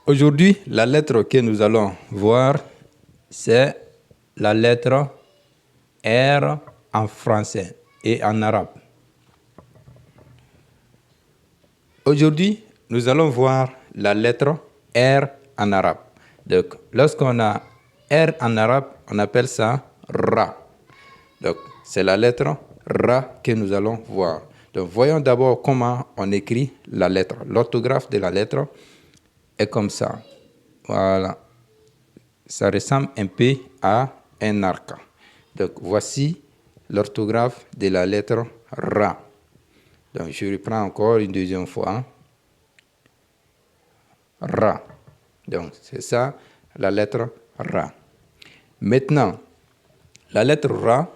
Aujourd'hui, la lettre que nous allons voir, c'est la lettre R en français et en arabe. Aujourd'hui, nous allons voir la lettre R en arabe. Donc, lorsqu'on a R en arabe, on appelle ça Ra. Donc, c'est la lettre Ra que nous allons voir. Donc, voyons d'abord comment on écrit la lettre. L'orthographe de la lettre est comme ça. Voilà. Ça ressemble un peu à un arc. Donc, voici l'orthographe de la lettre Ra. Donc, je reprends encore une deuxième fois. Ra. Donc, c'est ça, la lettre Ra. Maintenant, la lettre Ra,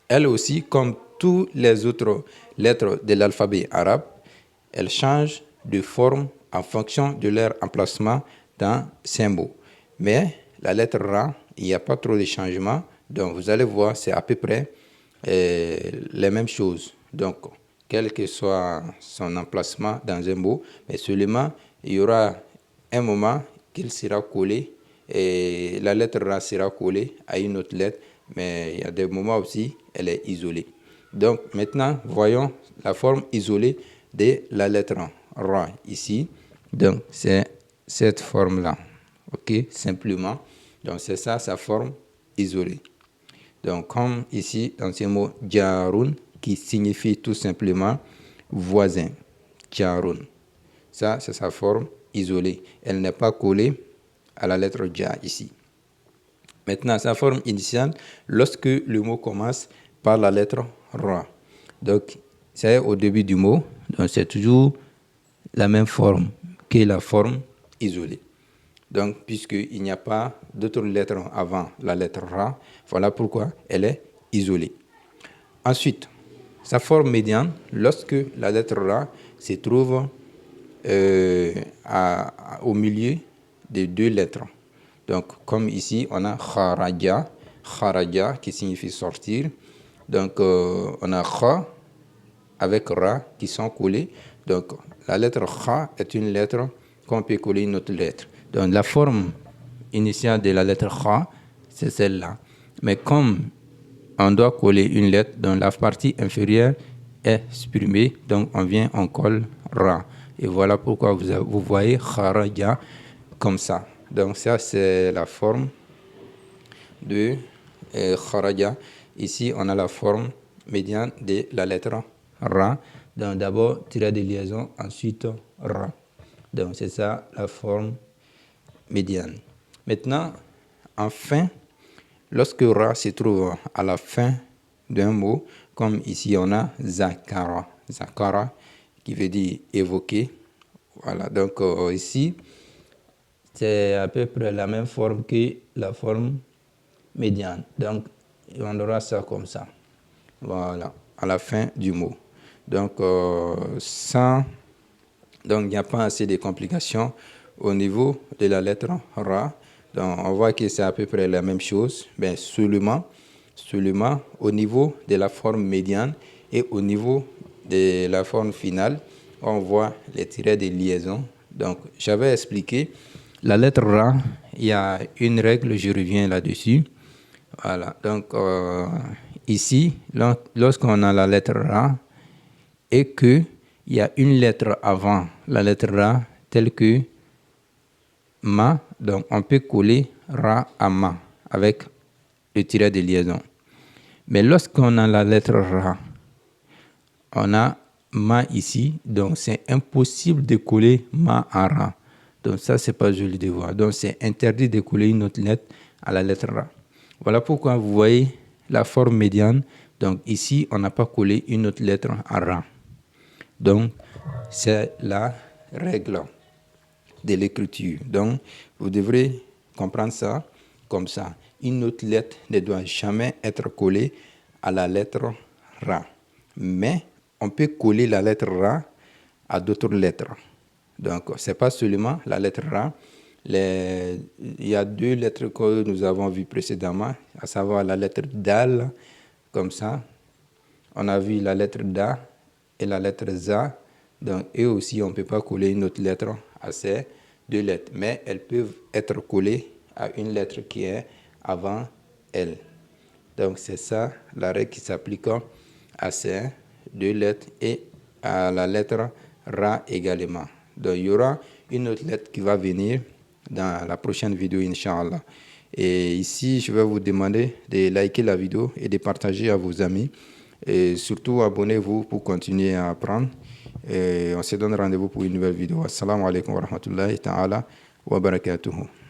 elle aussi, comme toutes les autres lettres de l'alphabet arabe, elle change de forme en fonction de leur emplacement dans ces mots. Mais la lettre Ra, il n'y a pas trop de changements. Donc, vous allez voir, c'est à peu près les mêmes choses. Donc, quel que soit son emplacement dans un mot, mais seulement, il y aura un moment qu'il sera collé et la lettre Ra sera collée à une autre lettre, mais il y a des moments aussi, elle est isolée. Donc, maintenant, voyons la forme isolée de la lettre Ra ici. Donc, c'est cette forme-là. OK, simplement. Donc, c'est ça, sa forme isolée. Donc, comme ici, dans ce mot Jarun, qui signifie tout simplement voisin. Jarun. Ça, c'est sa forme isolée. Elle n'est pas collée à la lettre Ja ici. Maintenant, sa forme initiale, lorsque le mot commence par la lettre Ra. Donc, c'est au début du mot. Donc, c'est toujours la même forme que la forme isolée. Donc, puisqu'il n'y a pas d'autres lettres avant la lettre Ra, voilà pourquoi elle est isolée. Ensuite, sa forme médiane, lorsque la lettre Ra se trouve au milieu de deux lettres. Donc, comme ici, on a kharaja, kharaja qui signifie sortir. Donc, on a kha avec ra qui sont collés. Donc, la lettre kha est une lettre qu'on peut coller une autre lettre. Donc, la forme initiale de la lettre kha, c'est celle-là. Mais comme on doit coller une lettre dont la partie inférieure est supprimée, donc on colle ra. Et voilà pourquoi vous voyez kharaja comme ça. Donc ça, c'est la forme de kharaja. Ici, on a la forme médiane de la lettre Ra. Donc d'abord, tiret de liaison, ensuite Ra. Donc c'est ça la forme médiane. Maintenant, enfin, lorsque Ra se trouve à la fin d'un mot, comme ici on a Zakara. Zakara, qui veut dire évoquer. Voilà, donc ici, c'est à peu près la même forme que la forme médiane. Donc, on aura ça comme ça. Voilà, à la fin du mot. Donc, donc il n'y a pas assez de complications au niveau de la lettre Ra. Donc, on voit que c'est à peu près la même chose, mais seulement au niveau de la forme médiane et au niveau de la forme finale, on voit les tirets de liaison. Donc, j'avais expliqué la lettre Ra, il y a une règle, je reviens là-dessus. Voilà, donc ici, lorsqu'on a la lettre Ra et qu'il y a une lettre avant la lettre Ra, telle que Ma, donc on peut coller Ra à Ma avec le tiret de liaison. Mais lorsqu'on a la lettre Ra, on a Ma ici, donc c'est impossible de coller Ma à Ra. Donc ça, c'est pas joli de voir. Donc c'est interdit de coller une autre lettre à la lettre Ra. Voilà pourquoi vous voyez la forme médiane. Donc ici, on n'a pas collé une autre lettre à Ra. Donc c'est la règle de l'écriture. Donc vous devrez comprendre ça comme ça. Une autre lettre ne doit jamais être collée à la lettre Ra. Mais on peut coller la lettre Ra à d'autres lettres. Donc, ce n'est pas seulement la lettre Ra. Il y a deux lettres que nous avons vues précédemment, à savoir la lettre Dal, comme ça. On a vu la lettre Da et la lettre Za. Donc, eux aussi, on ne peut pas coller une autre lettre à ces deux lettres, mais elles peuvent être collées à une lettre qui est avant elles. Donc c'est ça la règle qui s'applique à ces deux lettres et à la lettre Ra également. Donc il y aura une autre lettre qui va venir dans la prochaine vidéo, Inch'Allah. Et ici, je vais vous demander de liker la vidéo et de partager à vos amis. Et surtout, abonnez-vous pour continuer à apprendre. Et on se donne rendez-vous pour une nouvelle vidéo. Assalamu alaikum wa rahmatullahi ta'ala wa barakatuhu.